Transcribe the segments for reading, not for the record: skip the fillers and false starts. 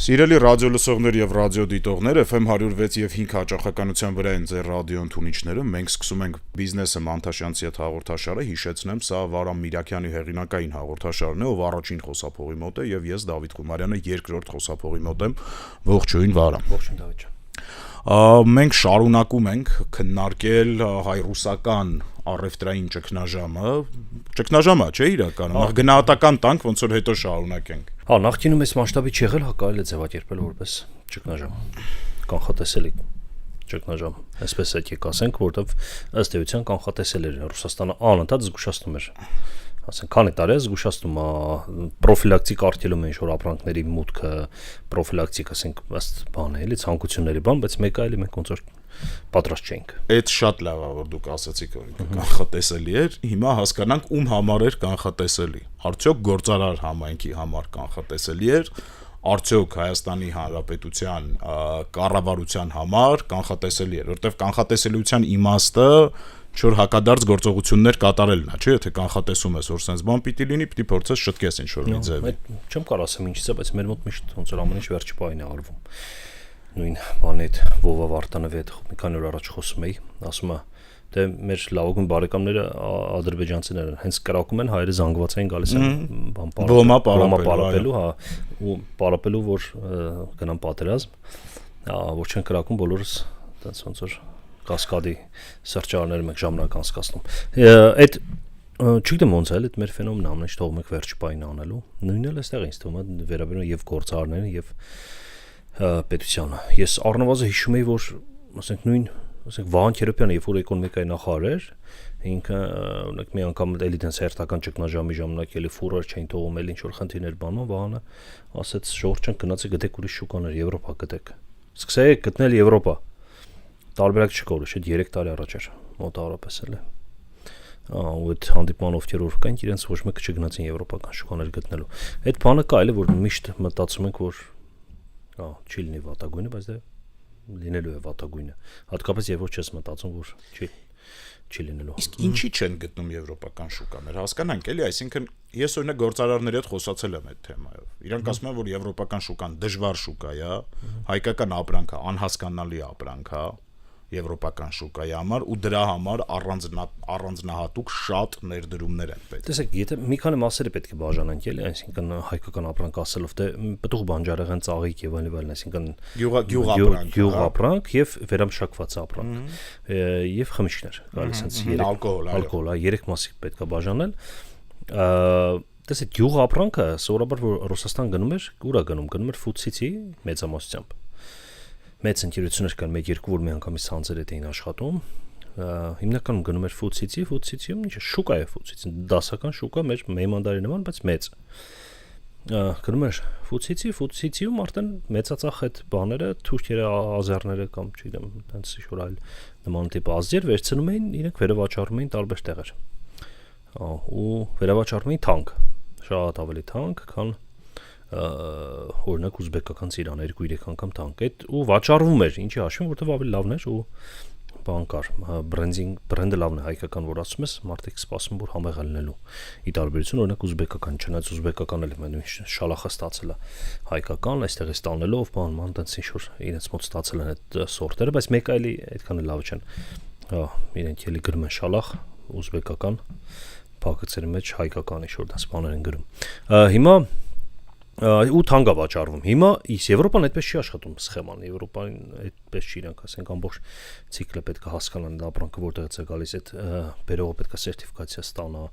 Սիրելի ռադիո լսողներ եւ ռադիո դիտողներ, FM 106 եւ 5 հաճախականության վրա են ձեր ռադիո ընդունիչները։ Մենք սկսում ենք բիզնեսը Մանթաշյանցի հետ հաղորդաշարը։ Հիշեցնեմ, սա Վարամ Միրաքյանի հեղինակային հաղորդաշարն է, ով առաջին խոսափողի մոտ է, եւ ես Դավիթ Գումարյանը երկրորդ խոսափողի մոտ եմ։ Ողջույն Վարամ։ Ողջույն Դավիթ ջան։ Մենք շարունակում ենք քննարկել հայ-ռուսական առևտրային ճգնաժամը, չէ՞ իրականում։ Նախ գնահատական տանք, ոնց որ հետո շարունակենք։ Հա, նախկինում էս մասշտաբի չեղել, հա կարելի է ձևակերպել որպես ճգնաժամ։ Կանխատեսելի ճգնաժամ։ Այսպես եկեք ասենք, որովհետև ըստ էության կանխատեսել էր Ռուսաստանը անընդհատ զգուշացնում էր։ Ասենք քանի տարի է զգուշացնում պրոֆիլակտիկ արգելում են ինչ-որ ապրանքների մուտքը, պրոֆիլակտիկ, ասենք, ըստ բան է, էլի ցանկությունների բան, բայց մեկ այլ մենք ոնց որ պատրաստ չենք։ Այդ շատ լավ է, որ դուք ասացիք, որ կանխատեսելի էր, հիմա հասկանանք ում համար էր կանխատեսելի։ Արդյոք գործարար համայնքի համար կանխատեսելի էր, արդյոք Հայաստանի Հանրապետության կառավարության համար կանխատեսելի էր, որովհետև կանխատեսելիության իմաստը չոր հակադարձ գործողություններ կատարելն է, չէ՞, եթե կանխատեսում ես, որ sense բան պիտի լինի, պիտի փորձես շտկես ինչ-որ մի ձևի։ Չեմ կարող ասեմ ինչից է, բայց մեր մոտ միշտ ոնց որ ամեն ինչ վերջի պահին է արվում։ Նույն բանի հետ Վովա Վարդանովի հետ մի քանի օր առաջ խոսում էի, ասում է, դե մեր լավագույն բարեկամները ադրբեջանցիներ են, հենց կրակում են հայերը զանգված են գալիս են բոմա պարապելու, հա, ու պարապելու, որ գնան պատերազմ, որ չեն կրակում բոլորս, այդպես ոնց որ կասկադի սրճարանները մեկ ժամանակ անցկացնում։ Այդ չգիտեմ ոնց է, այդ մեր ֆենոմենը ամեն ինչ թողում եք վերջի պահին անելու։ Նույնն էլ էստեղ ինձ թվում է վերաբերում եւ գործարարներին եւ պետությանը։ Ես առնվազն հիշում եի, որ ասենք նույն, ասենք Վահան Քերոբյանը, երբ որ էկոնոմիկայի նախարար էր, ինքը օրինակ մի անգամ էլի դենց հերթական ճգնաժամի ժամանակ էլի ֆուրոր չէին թողում, էլի ինչ որ խնդիրներ բանում, Վահանը ասաց ժողովրդին գնացեք գտեք ուրիշ շուկաներ, Եվրոպա գտեք։ Սկսեք գտնել Եվրոպա։ Տարբերակ չկա ուրիշ, այդ 3 տարի առաջ էր մոտավորապես էլի։ Ու այդ հանդիպման ովքեր որ կային, իրենց ոչ մեկը չգնացին եվրոպական շուկաներ գտնելու։ Այդ բանը կա էլի, որ միշտ մտածում ենք, որ չի լինի վատագույնը, բայց դա լինելու է վատագույնը։ Հատկապես երբ որ չես մտածում, որ չի լինելու։ Իսկ ինչի չեն գտնում եվրոպական շուկաներ, հասկանանք էլի, այսինքն ես օրինակ գործարարների հետ խոսացել եմ այդ թեմայով։ Իրանք ասում են, որ եվրոպական շուկան դժվար շուկա է, հայկական ապրանք է, անհասկանալի ապրանք է եվրոպական շուկայի համար ու դրա համար առանձնահատուկ շատ ներդրումներ են պետք։ Տեսեք, եթե մի քանի մասերը պետք է բաժանենք, էլի, այսինքն հայկական ապրանք ասելով, դե պտուղ բանջարեղեն, ծաղիկ եւ այլն, այսինքն գյուղապրանք եւ վերամշակված ապրանք եւ խմիչքներ, գալիս հենց ալկոհոլ, 3 մասի պետք է բաժանել։ Տեսեք, գյուղապրանքը սովորաբար որ Ռուսաստան գնում էր, ուրա գնում էր Ֆուդսիցի մեծամասնությամբ։ Մեծ ընկերություններ կան 1-2, որ մի անգամից ցանցեր էին աշխատում, հիմնականում գնում էր Ֆուդսիցիում, ինչ շուկա է Ֆուդսիցին, դասական շուկա մեր Մեյմանդարի նման, բայց մեծ։ Գնում էր Ֆուդսիցիում արդեն մեծացած այդ բաները, թուրքերը, ազերները կամ չգիտեմ, այնպես ինչ-որ այլ նման տիպ ազգեր վերցնում էին, իրենք վերավաճառում էին տարբեր տեղեր։ Ու վերավաճառում էին թանկ, շատ ավելի թանկ, քան օրինակ ուզբեկական ծիրան 2-3 անգամ թանկ այդ ու վաճառվում էր ինչի հաշվին որտեվ ավելի լավն էր ու բան կար բրենդը լավն է հայկական որ ասում ես մարդիկ սպասում որ համեղ լինելու ի տարբերություն օրինակ ուզբեկական չնայած ուզբեկական էլ նույն շալախը ստացել է հայկական այստեղ է ստանելով բան տենց ինչ որ իրենց մոտ ստացել են այդ սորտերը բայց մեկ այլի այդքան էլ լավ չեն իրենք էլի գրում են շալախ ուզբեկական փակեցերի մեջ հայկական ինչ որ դաս բաներ են գրում հիմա ու թանկա վաճառվում։ Հիմա Եվրոպան այդպես չի աշխատում սխեման, Եվրոպան այդպես չի իրանք, ասենք ամբողջ ցիկլը պետք է հասկանան ապրանքը որտեղից է գալիս, այդ բերողը պետք է սերտիֆիկացիա ստանա,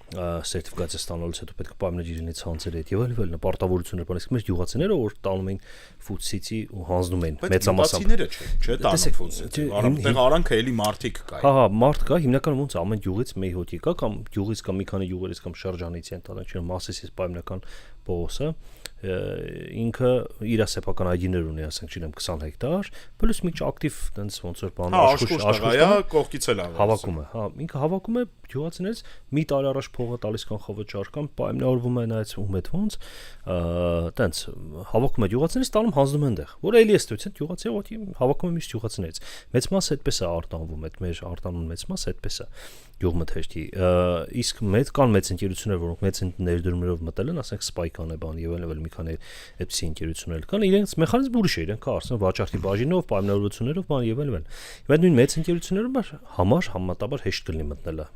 սերտիֆիկացիա ստանալուց հետո պետք է պայմաններ իրենի ցանցեր հետ եւ այլն, պարտավորություններ բան, իսկ մեր գյուղացիները որ տանում են Ֆուդսիցի ու հանձնում են մեծամասամբ։ Չէ, տանում Ֆուդսիցի, որտեղ արանքը էլի մարդիկ կա։ Հա, մարդ կա, հիմնականում ոնց ամեն գյուղից մի հոտի կա կամ գյուղից կամ մի քանի գյուղերից կամ շրջանից են տալը, չէ, Մասիսից պայմանական Պողոսը ինքը իր սեփական այգիներ ունի, ասենք, չգիտեմ 20 հեկտար, պլյուս մի քիչ ակտիվ տենց ոնց որ բան աշխուժ կողքից էլ հավաքում է, հա, ինքը հավաքում է գյուղացիներից մի տարի առաջ փողը տալիս կան խավճար կամ պայմանավորվում է նայած ում հետ ոնց, տենց հավաքում է գյուղացիներից տալում հանձնում են դեղ, որ էլի է ստույց, գյուղացի ոքի հավաքում է միշտ գյուղացիներից։ Մեծ մասը այդպես է արտանվում, այդ մեր արտանուն մեծ մասը այդպես է գյուղմթերքի, իսկ կան մեծ ընկերություններ, որոնք մեծ ներդրումներով մտել են, ասենք Spike-ան է բան եւ այլն, մի քանի այդպիսի ընկերություններ կան, իրենց մեխանիզմը ուրիշ է, իրենք ասում վաճառքի բաժինով, պայմանավորություններով, բան եւ այլն։ Բայց նույն մեծ ընկերությունները համար համատաբար հեշտ կլինի մտնելը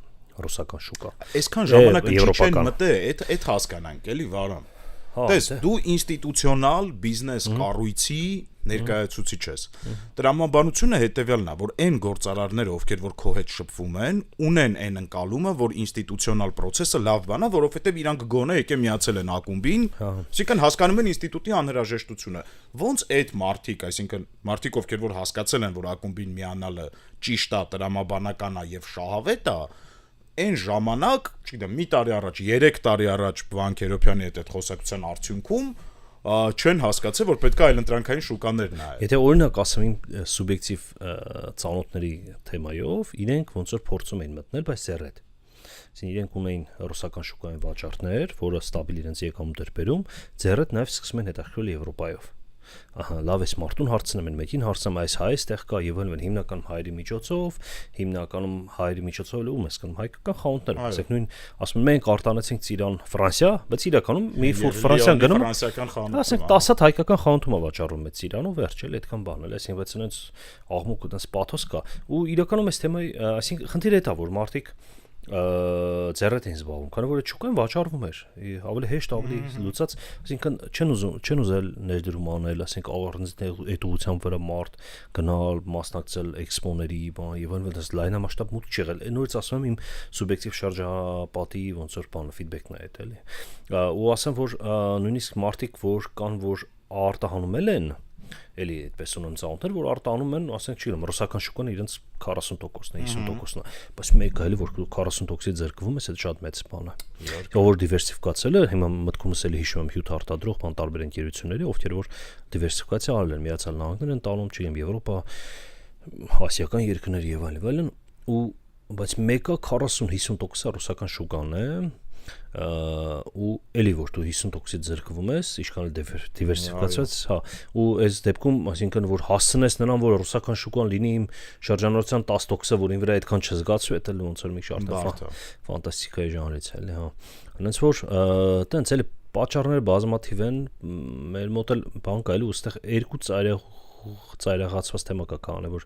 ռուսական շուկա։ Այսքան ժամանակ չեն մտե, այդ հասկանանք, էլի Վարան։ Տես, դու ինստիտուցիոնալ բիզնես կառույցի ներկայացուցիչ ես։ Տրամաբանությունը հետեւյալն է, որ այն գործարարները, ովքեր որ քո հետ շփվում են, ունեն այն ընկալումը, որ ինստիտուցիոնալ process-ը լավ բան է, որովհետեւ իրանք գոնե եկե միացել են ակումբին, այսինքն հասկանում են ինստիտուտի անհրաժեշտությունը։ Ոնց այդ մարդիկ, այսինքն մարդիկ, ովքեր որ հասկացել են, որ ակումբին միանալը ճիշտ է, տրամաբանական է եւ շահավետ է, այն ժամանակ, չգիտեմ, մի տարի առաջ, 3 տարի առաջ Վանք Երոփյանի հետ այդ խոսակցության արդյունքում չեն հասկացել, որ պետք է այլընտրանքային շուկաներ նայել։ Եթե օրինակ ասեմ իմ սուբյեկտիվ ծանոթների թեմայով, իրենք ոնց որ փորձում էին մտնել, բայց սերետ։ Այսինքն իրենք ունեին ռուսական շուկային վաճառքներ, որը ստաբիլ իրենց եկամուտ էր բերում, ձեռդ նաև սկսում են հետաքրքրել Եվրոպայով։ Ահա, լավ էս մարդուն հարցնում են, մեկին հարցնում այս հայ այստեղ կա եւ այլն, հիմնականում հայերի միջոցով, հիմնականում հայերի միջոցով ում ես կնում, հայկական խանութներ, ասեք նույն, ասում են մենք արտանեցինք Ծիրան Ֆրանսիա, բայց իրականում մի ֆուր Ֆրանսիան գնում, ֆրանսիական խանութ, ասենք 10 հատ հայկական խանութում է վաճառում այդ Ծիրանը, վերջ էլ այդքան բան էլ, այսինքն բայց այնց աղմուկ ու այնց պաթոս կա, ու իրականում այս թեմայի, այսինքն խնդիրը դա որ մարդիկ ձեռդ են զբաղվում, քանի որ չուկան վաճառվում էր, ավելի հեշտ, ավելի լուծած, այսինքն չեն ուզել ներդրում անել, ասենք առանց այդ ուղղությամբ վրա մարդ գնալ, մասնակցել էքսպոների, բան եւ այլն, դες լայնամասշտաբ մուտք չեղել։ Նորից ասում եմ իմ սուբյեկտիվ շրջապատի ոնց որ բանը ֆիդբեքն է այդ էլի։ Ու ասեմ որ նույնիսկ մարդիկ որ կան որ արտահանում են էլի այդպես ունեմ ծանոթներ, որ արտանում են, ասենք չգիտեմ, ռուսական շուկան իրենց 40%-ն է, 50%-ն է, բայց մեկը էլի որ 40%-ից ձեռքվում է, դա շատ մեծ բան է։ Որ դիվերսիֆիկացել է, հիմա մտքումս էլի հիշում եմ հյութ արտադրող բան տարբեր ընկերությունների, ովքեր որ դիվերսիֆիկացիա արել են, Միացյալ Նահանգներ են տանում, չգիտեմ, Եվրոպա, ասիական երկրներ եւ այլն, ու բայց մեկը 40-50% ռուսական շուկան է, ու էլի որ դու 50%-ից ձեռքվում ես, ինչքան դիվերսիֆիկացված, հա, ու այս դեպքում, այսինքն որ հասցնես նրան, որ ռուսական շուկան լինի իմ շրջանառության 10%-ը, որին վրա այդքան չզգացու, դա էլ ոնց որ մի շարք ֆանտաստիկայի ժանրից էլի, հա։ Այնց որ տենց էլի պատճառները բազմաթիվ են, մեր մոտ էլ բան կա էլի, ուստեղ երկու ծայրահեղացված թեմա կա, քանի որ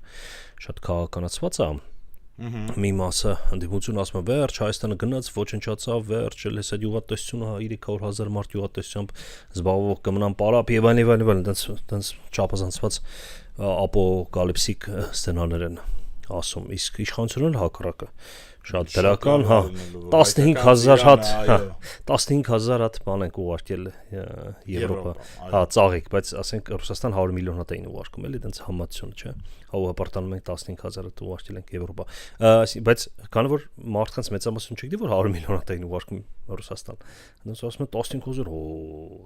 շատ քաղաքականացված է։ Մի մասը ընդդիմություն ասում է վերջ Հայաստանը գնաց ոչնչացավ վերջ էլ հեսա յուղատեսությունը 300,000 մարդ յուղատեսությամբ զբաղվող կմնան պարապ եւ այլն տենց չափազանցված ապոկալիպսիկ սցենարներ են ասում իսկ իշխանությունն հակառակը շատ դրական, հա, 15000 հատ, 15000 հատ բան ենք ուղարկել Եվրոպա, հա, ծաղիկ, բայց ասենք Ռուսաստան 100 միլիոն հատ էին ուղարկում, էլի դենց համացություն, չէ։ Հապարտանում ենք 15000 հատ ուղարկել ենք Եվրոպա։ Բայց քանի որ մարդկանց մեծամասնություն չգիտի, որ 100 միլիոն հատ էին ուղարկում Ռուսաստան։ Դրանց ասում են 15000,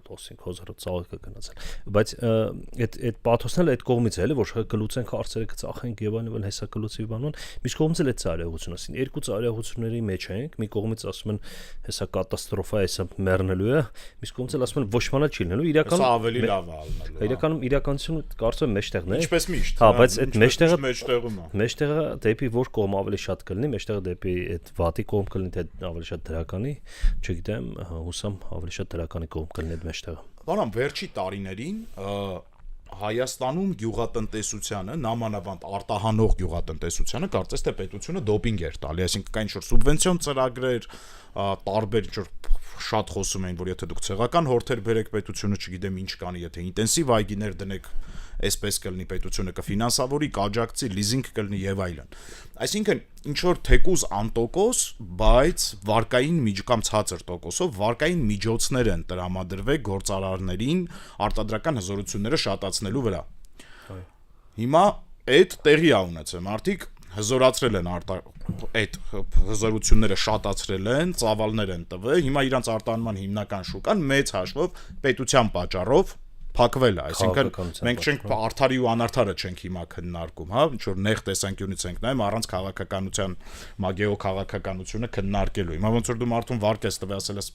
15000 ծաղիկը գնացել։ Բայց այդ պաթոսն էլ այդ կողմից է, էլի, որ կլուծենք հարցերը, կծախենք եւ այլն, հեսա կլուծի բանոն։ Միշտ կողմից էլ այդ ծայրահեղությունը, ասին երկու ծայրահեղությունների մեջ ենք, մի կողմից ասում են հեսա կատաստրոֆա է, հեսա մեռնելու է, մյուս կողմից էլ ասում են ոչ մանալ չի լինելու, իրականում ավելի լավ է ալնելու։ Իրականում իրականությունը կարծում եմ մեջտեղն է։ Ինչպես միշտ։ Հա, բայց այդ մեջտեղը դեպի որ կողմ ավելի շատ կլինի, մեջտեղը դեպի այդ վատի կողմ կլինի, թե ավելի շատ դրականի, չգիտեմ, հուսամ ավելի շատ դրականի կողմ կլինի այդ մեջտեղը։ Բանամ վերջի տարիներին Հայաստանում գյուղատնտեսությանը, նամանավանդ արտահանող գյուղատնտեսությանը կարծես թե պետությունը դոպինգ էր տալի, այսինքն կային ինչ-որ սուբվենցիոն ծրագրեր, տարբեր ինչ-որ շատ խոսում էին, որ եթե դուք ցեղական հորթեր բերեք պետությունը, չգիտեմ ինչ կանի, եթե ինտենսիվ այգիներ դնեք, այսպես կլինի պետությունը կֆինանսավորի, կաջակցի, լիզինգ կլինի եւ այլն։ Այսինքն ինչ որ թեկուզ անտոկոս, բայց վարկային կամ ցածր տոկոսով վարկային միջոցներ են տրամադրվել գործարարներին արտադրական հզորությունները շատացնելու վրա։ Հիմա այդ տեղի ա ունեցել, մարդիկ հզորացրել են այդ հզորությունները շատացրել են, ծավալներ են տվել, հիմա իրանց արտահանման հիմնական շուկան մեծ հաշվով պետության պատճառով փակվել է, այսինքն մենք չենք արդարի ու անարդարը չենք հիմա քննարկում, հա, ինչ որ նեղ տեսանկյունից ենք նայում առանց քաղաքականության, մագեո քաղաքականությունը քննարկելու։ Հիմա ոնց որ դու մարդուն վարկ ես տվել, ասել ես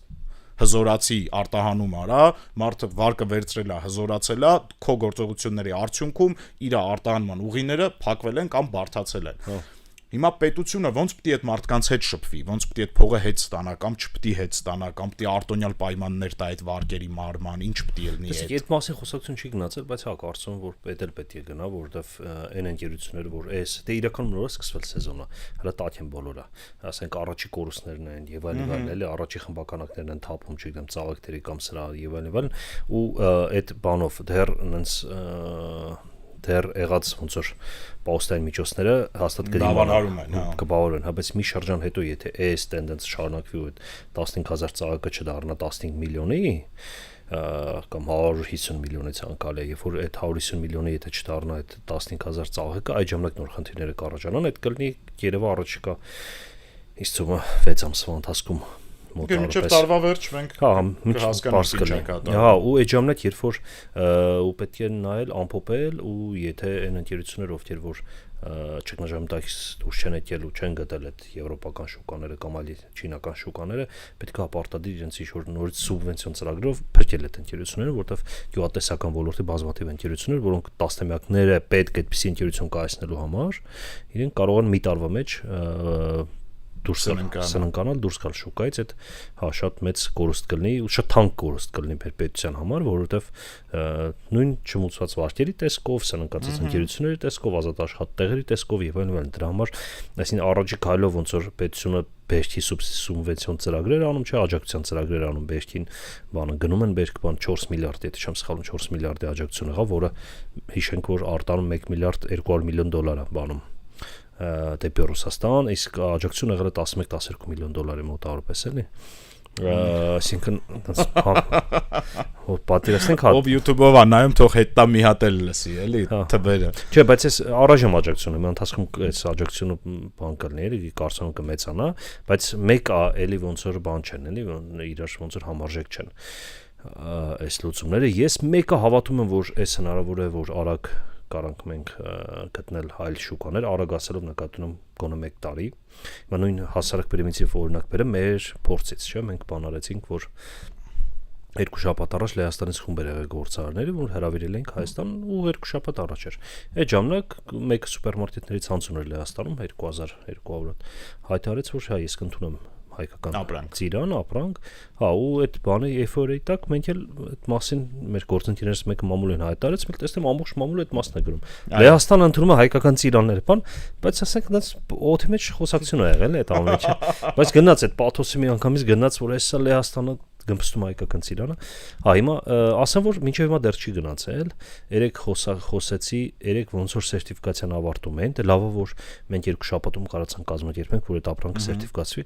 հզորացի արտահանում արա, մարդը վարկը վերցրել է, հզորացել է, քո գործողությունների արդյունքում իր արտահանման ուղիները փակվել են կամ բարդացել են։ Հիմա պետությունը ոնց պիտի այդ մարդկանց հետ շփվի, ոնց պիտի այդ փողը հետ ստանա կամ չպիտի հետ ստանա կամ պիտի արտոնյալ պայմաններ տա այդ վարկերի մարման, ինչ պիտի լինի այդ։ Այդ մասին խոսակցություն չի գնացել, բայց հա կարծում եմ որ պետք է գնա, որովհետև այն ընկերությունները, որ այս դե իրականում նորից սկսվել սեզոնը, հələ տաք են բոլորը, ասենք առաջի կորուստներն են եւ այլն, էլի առաջի խմբականակներն են թափում, չգիտեմ, ծաղիկների կամ սրա եւ այլն, ու այդ բանով դեռ այնց դեռ եղած ոնց որ պոստային միջոցները հաստատ կբավարարեն, հա, բայց մի շրջան հետո եթե այս տենդենսը շարունակվի ու 15000 ծաղիկը չդառնա 15 միլիոնի կամ 150 միլիոնի ցանկալի է, երբ որ այդ 150 միլիոնի եթե չդառնա այդ 15000 ծաղիկը, այդ ժամանակ նոր խնդիրները կառաջանան, այդ կլինի երևա առաջիկա իսկ ծումը 6 ամսվա ընթացքում մինչև տարվա վերջ մենք հասկանանք հա ու այդ ժամանակ երբ որ ու պետք է նայել ամփոփել ու եթե այն ընկերությունները ովքեր որ ճգնաժամտակից դուրս չեն եկել ու չեն գտել այդ եվրոպական շուկաները կամ այլ չինական շուկաները պետք է ապարտադիր իրենց ինչ-որ նորից սուբվենցիոն ծրագրով փրկել այդ ընկերությունները, որտեղ գյուղատնտեսական ոլորտի բազմաթիվ ընկերություններ, որոնք տասնամյակները պետք այդպիսի ընկերություն կայացնելու համար, իրենք կարող են մի տարվա մեջ դուրս սննկանալ, դուրս գալ շուկայից, այդ հա շատ մեծ կորուստ կլինի ու շատ թանկ կորուստ կլինի պետության համար, որովհետև նույն չմուծված վարկերի տեսքով, սննկացած ընկերությունների տեսքով, ազատ աշխատատեղերի տեսքով եւ այլն, դրա համար, այսինքն առաջի քայլով ոնց որ պետությունը բերքի սուբվենցիոն ծրագրեր անում, չէ, աջակցության ծրագրեր անում բերքին, բանը գնում են բերք, բան 4 միլիարդ, եթե չեմ սխալվում 4 միլիարդի աջակցություն եղավ, որը հիշենք որ արտանում 1 միլիարդ 200 միլիոն դոլար է բանում դեպի Ռուսաստան, իսկ աջակցությունը եղել է 11-12 միլիոն դոլարի մոտավորապես էլի, այսինքն պատերազմենք ով YouTube-ով է նայում, թող հետա մի հատ էլ լսի, էլի, թվերը։ Չէ, բայց այս առայժմ աջակցությունը, մի ընթացքում այս աջակցությունը բան կլինի, էլի, կարծում կմեծանա, բայց մեկ էլի ոնց որ բան չեն, էլի, իրար ոնց որ համարժեք չեն այս լուծումները։ Ես մեկը հավատում եմ, որ այս հնարավոր է, որ արագ կարանք մենք գտնել այլ շուկաներ, արագ ասելով նկատի ունեմ գոնե 1 տարի։ Հիմա նույն հասարակ պրիմիտիվ օրինակ բերեմ մեր փորձից, չէ՞, մենք բան արեցինք, որ 2 շաբաթ առաջ Լեհաստանից խումբ եղել գործարարների, որ հրավիրել ենք Հայաստան ու 2 շաբաթ առաջ էր։ Այդ ժամանակ մեկը սուպերմարկետների ցանց ուներ Լեհաստանում 2200 հայտարարեց, որ հա ես կընդունեմ հայկական ծիրան, ապրանք, հա ու այդ բանը էֆորիայի տակ մենք էլ այդ մասին մեր գործընկերներից մեկը մամուլին հայտարարեց, մենք տեսնեմ ամբողջ մամուլը այդ մասն է գրում։ Լեհաստանը ընդունում է հայկական ծիրաններ, բան, բայց ասենք այնց օդի մեջ խոսակցություն ա եղել այդ ամենը, բայց գնաց այդ պաթոսի մի անգամից գնաց, որ այսա Լեհաստանը գմստում հայկական ծիրանը։ Հա հիմա ասեմ որ մինչև հիմա դեռ չի գնացել, երեք խոսեցի, երեք ոնց որ սերտիֆիկացիան ավարտում են, դե լավ է որ մենք 2 շաբաթում կարողացանք կազմակերպենք, որ այդ ապրանքը սերտիֆիկացվի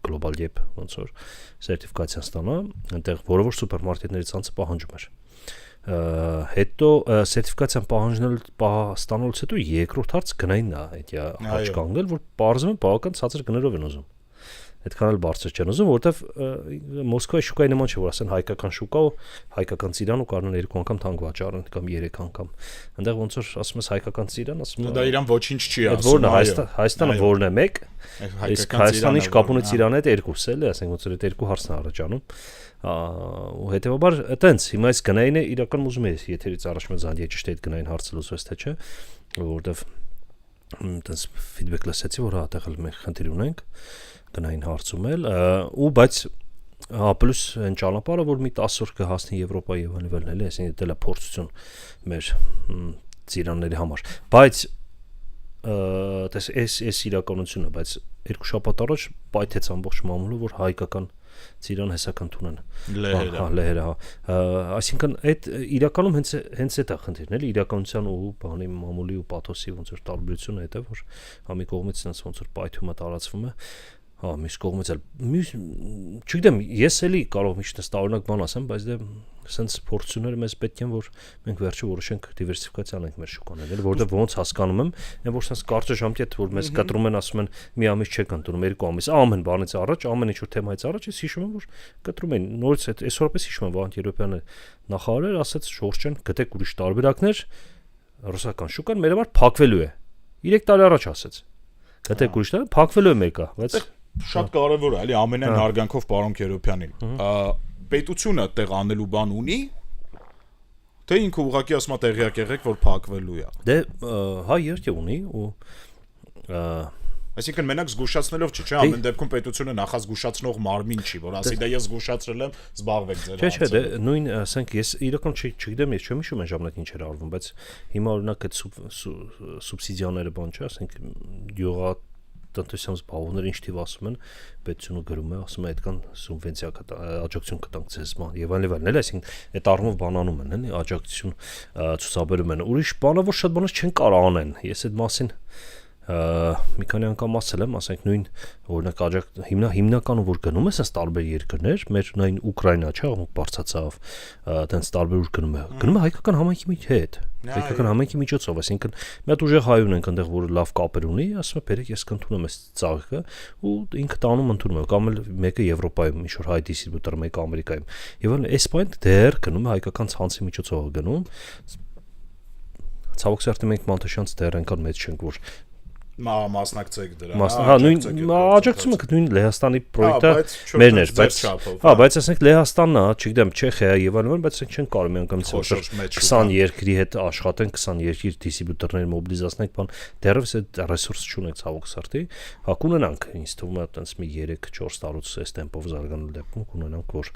գլոբալ եփ ոնց որ սերտիֆիկացիան ստանա, այնտեղ որը որ սուպերմարկետների ցանցը պահանջում էր։ Հետո սերտիֆիկացիան ստանալուց հետո երկրորդ հարց գնայինն է, այդ աճ կանգնել, որ բարձրում է բավական ցածր գներով են ուզում։ Այդքան էլ բարձր չեն ուզում, որովհետև Մոսկվայի շուկայի նման չէ, որ ասեն հայկական շուկա ու հայկական ծիրան ու կարող են 2 անգամ թանկ վաճառեն կամ 3 անգամ։ Այնտեղ ոնց որ ասում ես հայկական ծիրան, ասում ես դա իրան ոչինչ չի ասում։ Որն է Հայաստանը որն է 1, իսկ Հայաստանի շկապունի ծիրանը է 2, էլի, ասենք ոնց որ այդ 2 հարցն է առաջանում։ Ու հետեւաբար այտենց հիմա այս գնայինը իրական ուզում է եթերից առաջ մեզ զանգի ճիշտ այդ գնային հարցը լուծվեց թե չէ, որովհետև այտենց ֆիդբեք լսեցի, որ հատեղել մենք խնդիր ունենք գնային հարցում էլ ու բայց հա պլյուս այն ճանապարհը որ մի 10 օր կհասնի Եվրոպա եւ այլն էլի, այսինքն դա է փորձություն մեր ծիրանների համար, բայց դες էս իրականությունը, բայց 2 շաբաթ առաջ պայթեց ամբողջ մամուլը, որ հայկական ծիրան հեսական տունեն լեհերը, այսինքն այդ իրականում հենց այդ է խնդիրն էլի, իրականության ու բանի մամուլի ու պաթոսի ոնց որ տարբերությունը այդ է, որ հա մի կողմից sense ոնց որ պայթումը տարածվում է, հա մյուս կողմից էլ չգիտեմ, ես էլի կարող միշտ տարօրինակ բան ասեմ, բայց դե sense փորձությունները մեզ պետք են, որ մենք վերջը որոշենք դիվերսիֆիկացիա անենք մեր շուկաները, որտեղ ոնց հասկանում եմ, այն որ sense կարճաժամկետ որ մեզ կտրում են, ասում են մի ամիս չեք ընդունում, 2 ամիս, ամեն բանից առաջ, ամեն ինչ որ թեմայից առաջ, ես հիշում եմ, որ կտրում են, նորից այդ այսօրպես հիշում եմ, Վահան Երոպյանը նախարարը ասաց Շորժան, գտեք ուրիշ տարբերակներ, ռուսական շուկան մեր համար փակվելու է։ 3 տարի առաջ ասաց։ Գտեք ուրիշ տարբերակ, փակվելու է մեկը, բայց շատ կարևոր է, էլի ամենայն հարգանքով պարոն Երոպյանին։ Պետությունը տեղ անելու բան ունի, թե ինքը ուղղակի ասում է տեղյակ եղեք, որ փակվելու է։ Դե հա երկե ունի ու Այսինքն մենակ զգուշացնելով չի, չէ՞, ամեն դեպքում պետությունը նախազգուշացնող մարմին չի, որ ասի դա ես զգուշացրել եմ, զբաղվեք ձեր հարցով։ Չէ, նույն, ասենք, ես իրական չգիտեմ, ես չեմ հիշում այն ժամանակ ինչ էր արվում, բայց հիմա օրինակ այդ սուբսիդիաները բան չէ, ասենք յուղա տնտեսության զբաղողները ինչ թիվ ասում են, պետությունը գրում է, ասում է այդքան սուբվենցիա աջակցություն կտանք ձեզ բան եւ այլն, էլի, այսինքն այդ առումով բանանում են, էլի, աջակցություն ցուցաբերում են։ Ուրիշ բանը որ շատ բաներ չեն կարող անեն։ Ես այդ մասին մի քանի անգամ ասել եմ, ասենք նույն օրինակ հիմնականում որ գնում ես այս տարբեր երկրներ, մեր նույն Ուկրաինա չէ, ոնց բարձացավ, այդպես տարբեր ուր գնում է հայկական համայնքի հետ, հայկական համայնքի միջոցով, այսինքն մի հատ ուժեղ հայուն ենք այնտեղ, որ լավ կապեր ունի, ասում է, բերեք ես կընդունեմ այս ծաղիկը ու ինքը տանում ընդունում է, կամ էլ մեկը Եվրոպայում, ինչ որ հայ դիստրիբյուտոր, մեկը Ամերիկայում, եւ այս բան դեռ գնում է հայկական ցանցի միջոցով գնում։ Ցավոք սերտի մենք Մանտաշյանց դեռ այնքան մեծ չենք, որ մասնակցեք դրա։ Հա, նույն աջակցումը նույն Լեհաստանի պրոյեկտը մերն էր, բայց ասենք Լեհաստանն է, չգիտեմ, Չեխիա եւ այլն, բայց ասենք չեն կարող մի անգամ 20 երկրի հետ աշխատեն, 20 երկիր դիստրիբյուտորներ մոբիլիզացնենք, բան դեռևս այդ ռեսուրս չունենք ցավոք սրտի։ Հա կունենանք, ինձ թվում է, այտենց մի 3-4 տարուց այս տեմպով զարգանալու դեպքում կունենանք, որ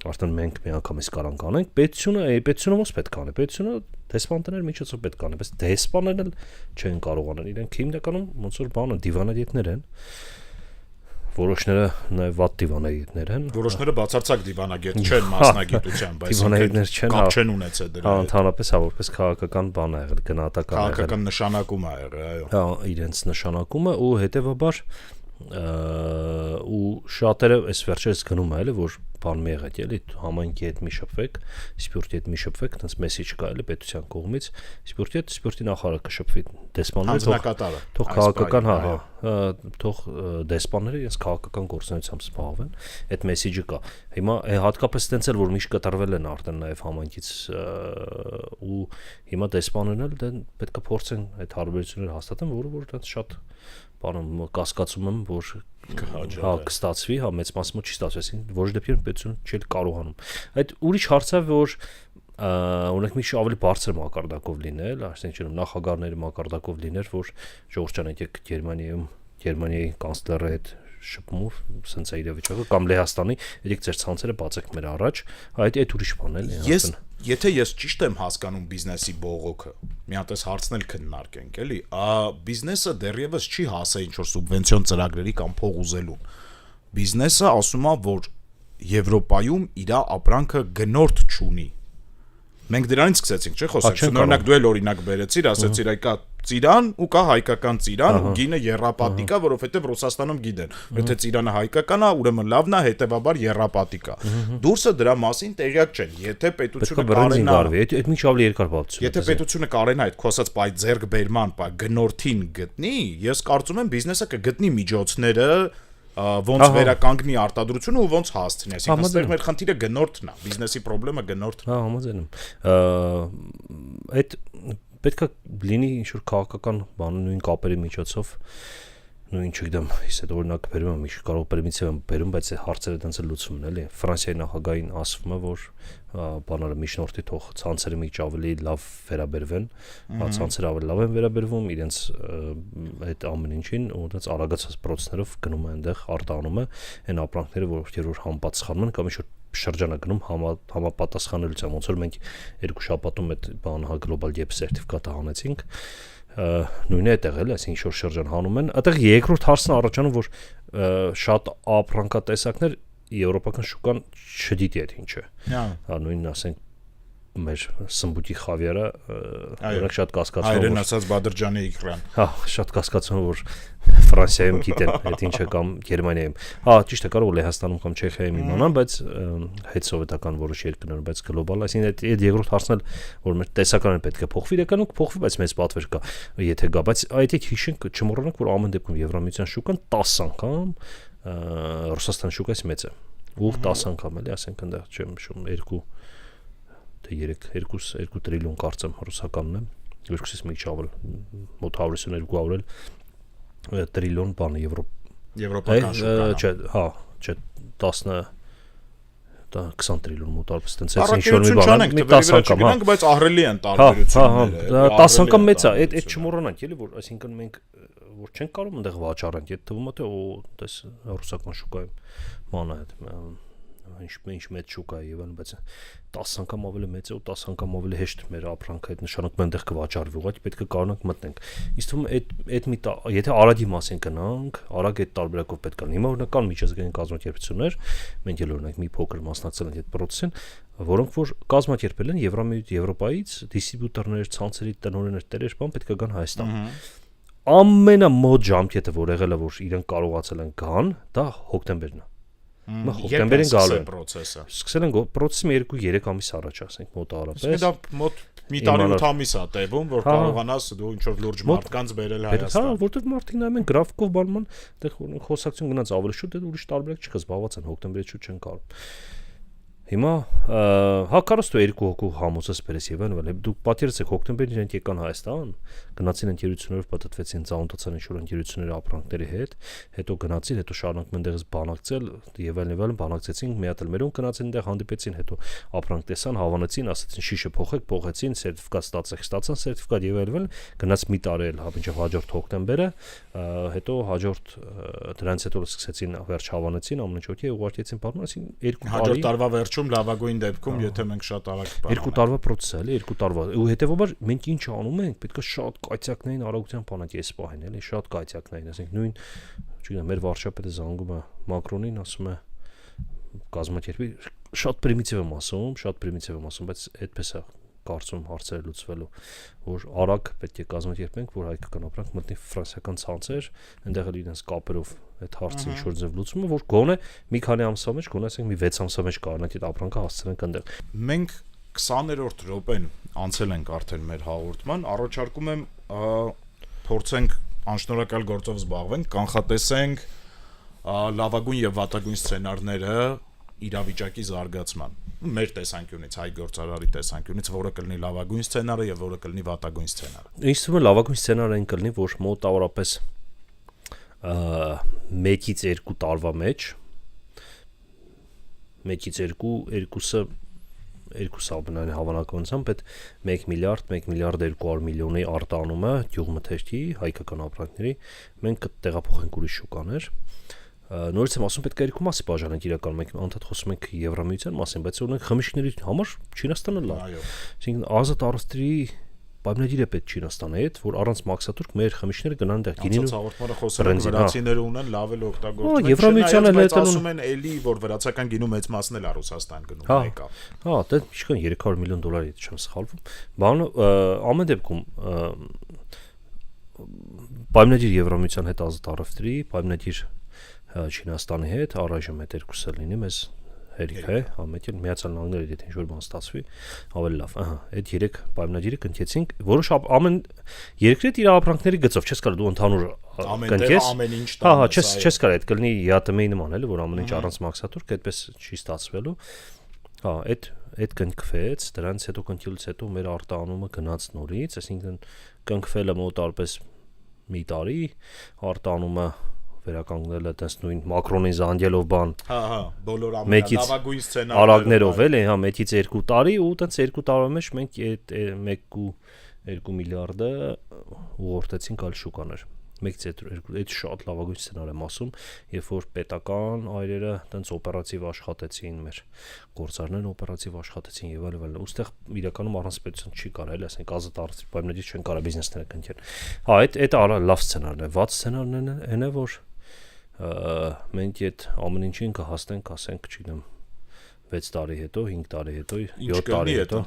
արդեն մենք մի անգամից կարանք անենք, պետությունը ոնց պետք է անի, պետությունը դեսպաններ միջոցով պետք է անի, բայց դեսպաններն էլ չեն կարող անեն, իրենք հիմնականում ոնց որ բանը դիվանագետներ են, որոշները նաև վատ դիվանագետներ են, որոշները բացարձակ դիվանագետ չեն մասնագիտությամբ, այսինքն կապ չեն ունեցել դրա հետ։ Ընդհանրապես որպես քաղաքական բան է եղել, գնահատական է եղել, քաղաքական նշանակում է եղել, այո։ Հա, իրենց նշանակումը ու հետեւաբար ու շատերը այս վերջերս գնում է, էլի որ բան մի եղել, էլի համայնքի հետ մի շփվեք, սպյուրտի հետ մի շփվեք, այտենց մեսեջ կա էլի պետության կողմից, սպյուրտի նախարարը կշփվի դեսպանները, թող քաղաքական, թող դեսպանները իրենց քաղաքական գործունեությամբ զբաղվեն, այդ մեսեջը կա։ Հիմա հատկապես այտենց էլ որ միշտ կտրվել են արդեն նաև համայնքից ու հիմա դեսպաններն էլ պետք է փորձեն այդ հարաբերությունները հաստատեն, որը որ այտենց շատ բանում կասկածում եմ, որ կստացվի, հա մեծ մասը չի ստացվի, որոշ դեպքերում պետությունը չի կարողանում։ Այդ ուրիշ հարց է, որ օրինակ մի քիչ ավելի բարձր մակարդակով լինել, այսինքն նախագահների մակարդակով լիներ, որ Ժողովրդյան եկեք Գերմանիայի կանցլերի հետ շփումով սենց է իրավիճակը կամ Լեհաստանի, եկեք ձեր ցանցերը բացեք մեր առաջ, այդ ուրիշ բան է։ Եթե ես ճիշտ եմ հասկանում բիզնեսի բողոքը, մի հատ էս հարցնել քննարկենք, էլի, բիզնեսը դեռևս չի հասել ինչ-որ սուբվենցիոն ծրագրերի կամ փող ուզելուն։ Բիզնեսը ասում է, որ Եվրոպայում իր ապրանքը գնորդ չունի։ Մենք դրանից սկսեցինք, չէ՞ խոսել։ Օրինակ դու էլ օրինակ բերեցիր, ասեցիր այ կա ծիրան ու կա հայկական ծիրան ու գինը եռապատիկ է, որովհետև Ռուսաստանում գիտեն, եթե ծիրանը հայկական է, ուրեմն լավն է, հետեւաբար եռապատիկ է։ Դուրսը դրա մասին տեղյակ չեն։ Եթե պետությունը կարենա, այդ մի շավլի երկար բացություն։ Եթե պետությունը կարենա այդ խոսած բայ ձեռքբերման, բայ գնորդին գտնի, ես կարծում եմ բիզնեսը կգտնի միջոցները ոնց վերականգնի արտադրությունը ու ոնց հասցնի, այսինքն այստեղ մեր խնդիրը գնորդն է, բիզնեսի խնդրը գնորդն է։ Հա, համաձայն եմ։ Այդ պետք է լինի ինչ-որ քաղաքական բան նույն կապերի միջոցով, նույն չգիտեմ, ես այդ օրինակ բերում եմ, ինչ կարող պրիմիտիվ եմ բերում, բայց հարցերը դրանց լուծում են, էլի։ Ֆրանսիայի նախագահին ասվում է, որ բանալը միջնորդի թող ցանցերը մի քիչ ավելի լավ վերաբերվեն, ցանցերը ավելի լավ են վերաբերվում իրենց այդ ամեն ինչին ու դից արագացած process-ներով գնում է այնտեղ արտանում է այն ապրանքները, որ համապատասխանում են կամ ինչ-որ շրջանը գնում համապատասխանելիության, ոնց որ մենք երկու շաբաթում այդ բանը գլոբալ գեփ սերտիֆիկատը հանեցինք, նույնն է այդտեղ էլ, այսինքն ինչ-որ շրջան հանում են, այդտեղ երկրորդ հարցն առաջանում, որ շատ ապրանքատեսակներ եվրոպական շուկան չդիտի այդ ինչը։ Հա, նույնն ասենք մեր սմբուտի խավիարը օրինակ շատ կասկածում հայերեն ասած Բադրջանի իքրան։ Հա, շատ կասկածում որ Ֆրանսիայում գիտեն այդ ինչը կամ Գերմանիայում։ Հա, ճիշտ է, կարող Լեհաստանում կամ Չեխիայում իմանան, բայց հետ սովետական որոշ երկրներում, բայց գլոբալ, այսինքն այդ երկրորդ հարցն էլ որ մեր տեսականին պետք է փոխվի, իրականում կփոխվի, բայց մեծ պատվեր կա, եթե գա, բայց այդ հիշենք, չմոռանանք, որ ամեն դեպքում Եվրամիության շուկան 10 անգամ Ռուսաստանի շուկայից մեծ է։ Ու 10 անգամ էլի, ասենք այնտեղ չեմ հիշում 2 տրիլիոն կարծեմ ռուսականն է, երկուսից մի քիչ ավել, մոտ 152 տրիլիոն բանը եվրոպական շուկան։ Չէ, հա, չէ, 20 տրիլիոն մոտարպես տենց Առաքելություն չանենք, տվերի վրա չգնանք, բայց ահռելի են տարբերությունները։ 10 անգամ մեծ է, այդ չմոռանանք, էլի, որ այսինքն մենք որ չենք կարող այնտեղ վաճառենք, այդ թվում է թե տես ռուսական շուկայում մանա այդ ինչ մեծ շուկա է եւ այլն, բայց 10 անգամ ավելի մեծ է ու 10 անգամ ավելի հեշտ մեր ապրանքը այդ նշանակում այնտեղ կվաճառվի, ուղղակի պետք է կարողանանք մտնենք։ Իսկ թվում է այդ մի եթե Արագի մասին գնանք, Արագ այդ տարբերակով պետք է լինի։ Հիմա օրինակ կան միջազգային կազմակերպություններ, մենք էլ օրինակ մի փոքր մասնակցել ենք այդ process-ին, որոնք որ կազմակերպել են Եվրոպայից դիստրիբյուտորներ, ցանցերի տնօրեններ, տերեր, բան պետք է գան Հայաստան։ Ամենամոտ ժամկետը որ եղել է, որ իրենք կարողացել են գան, դա հոկտեմբերն է։ Հոկտեմբերին գալու է process-ը։ Սկսել են process-ը 2-3 ամիս առաջ, ասենք մոտավորապես։ Դա մոտ մի տարի 8 ամիս է տևում, որ կարողանաս դու ինչ որ լուրջ մարդկանց բերել Հայաստան։ Հա, որտեղ մարդիկ նայում են գրաֆիկով բանման, այդտեղ խոսակցություն գնաց ավելի շուտ, դե ուրիշ տարբերակ չկա, զբաղված են հոկտեմբերից շուտ չեն կարող։ Հիմա հա կարոս դու 2 հոգու համոզես բերես եւ այլն, դու պատերեցեք հոկտեմբերին իրենք եկան Հայաստան, գնացին ընկերություններով պատտվեցին, ծանոթացան ինչ-որ ընկերությունների ապրանքների հետ, հետո գնացին, հետո շարունակում ընդեղից բանակցել եւ այլն, բանակցեցին, մի հատ էլ մերոն գնացին այնտեղ հանդիպեցին, հետո ապրանք տեսան, հավանեցին, ասացին շիշը փոխեցին, սերտիֆիկատ ստացան սերտիֆիկատ եւ այլն, գնաց մի տարի էլ, հա, մինչեւ հաջորդ հոկտեմբերը, հետո հաջորդ դրանից հետո սկսեցին վերջ հավանեցին, ամեն ինչ օքեյ, ուղարկեցին բառը, ասին 2 տարի։ Հաջորդ տարվա վերջում լավագույն դեպքում, եթե մենք շատ արագ բանանանք։ 2 տարվա process է, էլի 2 տարվա։ Ու հետեւաբար մենք ինչ անում ենք, պետք է շատ կայծակնային արագության բանակ էս պահին, էլի շատ կայծակնային, ասենք նույն, չգիտեմ, մեր վարչապետը զանգում է Մակրոնին, ասում է կազմակերպի, շատ պրիմիտիվ եմ ասում, բայց այդպես է կարծում հարցերը լուծվելու, որ արագ պետք է կազմակերպենք, որ հայկական ապրանք մտնի ֆրանսիական ցանցեր, այնտեղ էլ իրենց կապերով այդ հարցը ինչ որ ձև լուծումը, որ գոնե մի քանի ամսվա մեջ, գոնե ասենք մի 6 ամսվա մեջ կարողանանք այդ ապրանքը հասցնենք այնտեղ։ Մենք 20-րդ րոպեն անցել ենք արդեն մեր հաղորդման, առաջարկում եմ փորձենք անշնորհակալ գործով զբաղվենք, կանխատեսենք լավագույն եւ վատագույն սցենարները իրավիճակի զարգացման մեր տեսանկյունից, հայ գործարարի տեսանկյունից, որը կլինի լավագույն սցենարը եւ որը կլինի վատագույն սցենարը։ Ինձ թվում է լավագույն սցենարը այն կլինի, որ մոտավորապես 1-ից 2 տարվա մեջ 1-ից 2-ը բնային հավանականությամբ այդ 1 միլիարդ 200 միլիոնի արտանումը գյուղմթերքի հայկական ապրանքների մենք կտեղափոխենք ուրիշ շուկաներ։ Նորից եմ ասում պետք է երկու մասի բաժանենք իրականում մենք անդադ խոսում ենք Եվրամիության մասին, բայց օրինակ խմիչքների համար Չինաստանը լավ։ Այսինքն ազատ առևտրի պայմանագիր է պետք Չինաստանի հետ, որ առանց մաքսատուրք մեր խմիչքները գնան այնտեղ գինին ու վրացիները ունեն լավ էլ օգտագործում։ Եվրամիությանը էլ ասում են էլի որ վրացական գինու մեծ մասն էլ Ռուսաստան գնում եկա։ Հա, դա ինչքան 300 միլիոն դոլարի չեմ սխալվում։ Բանը ամեն դեպքում պայմանագիր Եվրամիության հետ ազատ առևտրի, պայմանագիր Չինաստանի հետ առայժմ այդ երկուսը լինի մեզ հերիք է, ամենքն Միացյալ Նահանգների եթե ինչ-որ բան ստացվի, ավելի լավ։ Ահա, այդ 3 պայմանագիրը կնքեցինք, որոշ ամեն երկրի իր ապրանքների գծով չես կարող դու ընդհանուր կնքես։ Ամեն ինչ տա։ Հա, չես կարող այդ կլինի ԵԱՏՄ-ի նման էլի, որ ամեն ինչ առանց մաքսատուրք, այդպես չի ստացվելու։ Հա, այդ կնքվեց, դրանից հետո կնքելուց հետո մեր արտահանումը գնաց նորից, այսինքն կնքվելը մոտարպես մի տարի, արտահանումը վերականգնելը տես նույն Մակրոնի զանգելով բան։ Հա, բոլոր ամենալավագույն սցենարները արագներով էլի, հա, 1-ից 2 տարի ու տես 2 տարվա մեջ մենք այդ 1.2 միլիարդը ուղղորդեցինք այլ շուկաներ։ 1-ից 2 այդ շատ լավագույն սցենար եմ ասում, երբ որ պետական այրերը տենց օպերատիվ աշխատեցին, մեր գործարներն օպերատիվ աշխատեցին եւ այլն, ուստեղ իրականում առանց պետության չի կարող, էլի, ասենք ազատ առևտրի պայմանագիր չեն կարող բիզնեսները կնքել։ Հա, այդ լավ սցենարն է, վատ սցենարն է, որ մենք այդ ամեն ինչին կհասնենք, ասենք, չգիտեմ, 6 տարի հետո, 5 տարի հետո, 7 տարի հետո,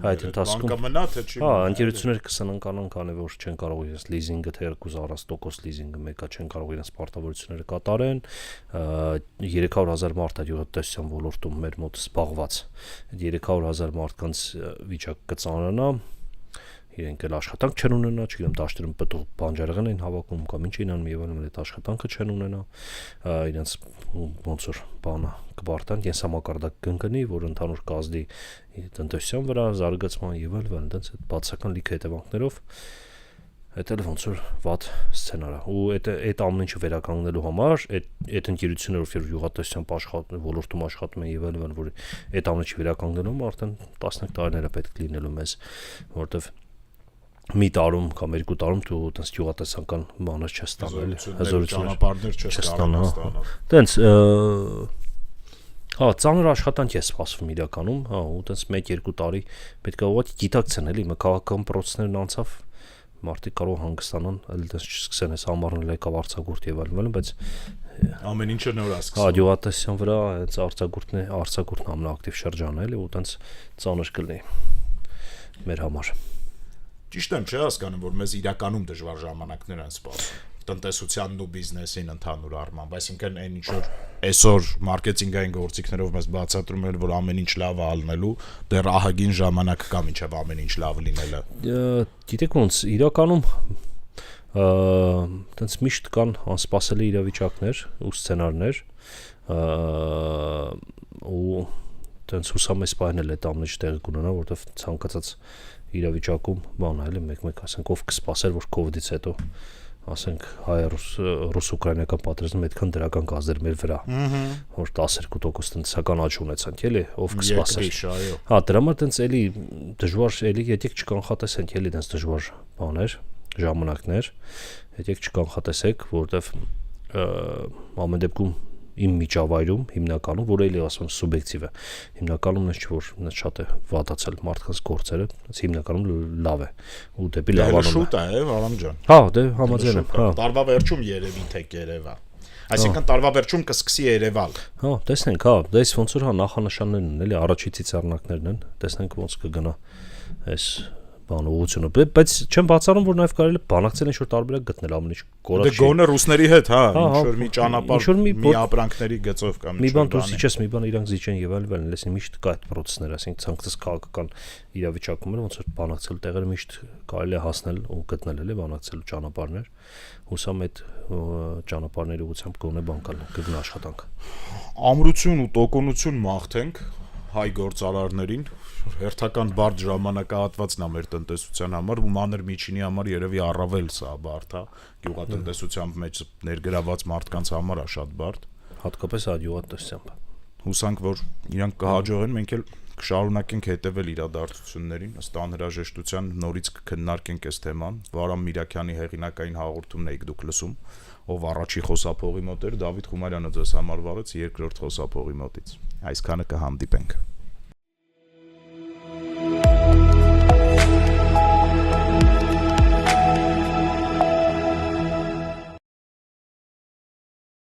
այդ ընթացքում կմնա թե չի։ Հա, ընկերությունները կսնանկանան, քանի որ չեն կարող իրենց լիզինգը թե 200% լիզինգը մեկը չեն կարող իրենց պարտավորությունները կատարեն, 300,000 մարդ է գյուղատնտեսության ոլորտում մեր մոտ զբաղված։ Այդ 300,000 մարդկանց վիճակը կծանրանա, իրենք էլ աշխատանք չեն ունենա, չգիտեմ, դաշտերում պտուղ բանջարեղեն են հավաքում կամ ինչ են անում եւ այլն, այդ աշխատանքը չեն ունենա, իրենց ոնց որ բանը կբարտան, կենսամակարդակ կընկնի, որ ընդհանուր կազդի տնտեսության վրա զարգացման եւ այլն, այդպես այդ բացական լիքը հետևանքներով Այդ էլ ոնց որ վատ սցենար է։ Ու այդ ամեն ինչը վերականգնելու համար այդ ընկերությունները, որ յուղատնտեսությամբ աշխատում, ոլորտում աշխատում են եւ այլն, որ այդ ամեն ինչը վերականգնելու համար արդեն 15 տարիներ է պետք լինելու մեզ, որովհետեւ մի տարում կամ 2 տարում դու այդպես յուղատնտեսական բաներ չես ստանում, ճանապարհներ չես ստանում։ Տենց հա, ծանր աշխատանք է սպասվում իրականում, հա, ու այդպես 1-2 տարի պետք է ուղղակի գիտակցեն, էլի, մեկական process-ներն անցավ, մարդիկ կարող հանգստանան, այլ այդպես չսկսեն, այս ամառն եկավ արձակուրդ եւ այլն, բայց ամեն ինչը նոր է սկսվում։ հա, յուղատնտեսության վրա այս արձակուրդն ամենաակտիվ շրջանն է, էլի, ու այդպես ծանր կլինի մեր համար։ Ճիշտ եմ, չէ՞ հասկանում, որ մեզ իրականում դժվար ժամանակներ են սպասում տնտեսությանն ու բիզնեսին ընդհանուր առմամբ, այսինքն այն ինչ որ այսօր մարքեթինգային գործիքներով մեզ բացատրում են, որ ամեն ինչ լավ է ալնելու, դեռ ահագին ժամանակ կա մինչև ամեն ինչ լավ լինելը։ Գիտեք ոնց, իրականում այդպես միշտ կան անսպասելի իրավիճակներ ու սցենարներ, ու այդպես հուսամ այս բանը էլ այդ ամենը տեղի կունենա, որովհետև ցանկացած իրավիճակում բան է, էլի մեկ ասենք ով կսպասեր, որ կոവിഡ്ից հետո ասենք հայ-ռուս-ուկրաինական պատերազմը այդքան դրական կազդեր մեր վրա, որ 12% տնտեսական աճ ունեցանք, էլի, ով կսպասեր։ Հա, դրա համար տենց էլի դժվար, էլի յետք չկանխատեսենք, էլի տենց դժվար բաներ, ժամանակներ, յետք չկանխատեսեք, որովհետև ամեն դեպքում իմ միջավայրում հիմնականում, որ էլի ասում եմ սուբյեկտիվ է, հիմնականում նշ որ շատ է վատացել մարդկանց գործերը, հիմնականում լավ է ու դեպի լավանում է։ Շուտ է, Վարամ ջան։ Հա, դե համաձայն եմ, հա։ Տարվա վերջում երևի թե կերևա։ Այսինքն տարվա վերջում կսկսի երևալ։ Հա, տեսնենք, հա, դες ոնց որ հա նախանշաններն են, էլի առաջի ցիցառնակներն են, տեսնենք ոնց կգնա այս բանը ուղղությունը, բայց չեմ բացառում, որ նաև կարելի է բանակցել ինչ-որ տարբերակ գտնել ամեն ինչ կորած չի։ Դե գոնե ռուսների հետ, հա, ինչ-որ մի ճանապարհ, մի ապրանքների գծով կամ մի բան դուրս իջես, մի բան իրանք զիջեն եւ այլն, լեսին միշտ կա այդ process-ները, ասենք ցանկացած քաղաքական իրավիճակում ոնց որ բանակցելու տեղերը միշտ կարելի է հասնել ու գտնել էլի բանակցելու ճանապարհներ, հուսամ այդ ճանապարհների ուղղությամբ գոնե բան կգնա աշխատանք։ Ամրություն ու տոկունություն մաղթենք հայ գործարարներին, հերթական բարդ ժամանակահատվածն է մեր տնտեսության համար ու մանր միջինի համար երևի առավել սա բարդ է, գյուղատնտեսությամբ մեջ ներգրաված մարդկանց համար է շատ բարդ, հատկապես յուրատնտեսությամբ։ Հուսանք, որ իրանք կհաջողեն, մենք էլ կշարունակենք հետևել իրադարձություններին, ըստ անհրաժեշտության նորից կքննարկենք այս թեման։ Վարամ Միրաքյանի հեղինակային հաղորդումն եք դուք լսում, ով առաջի խոսափողի մոտ էր, Դավիթ Խումարյանը ձեզ համար վարեց երկրորդ խոսափողի մոտից։ Այսքանը կհանդիպենք։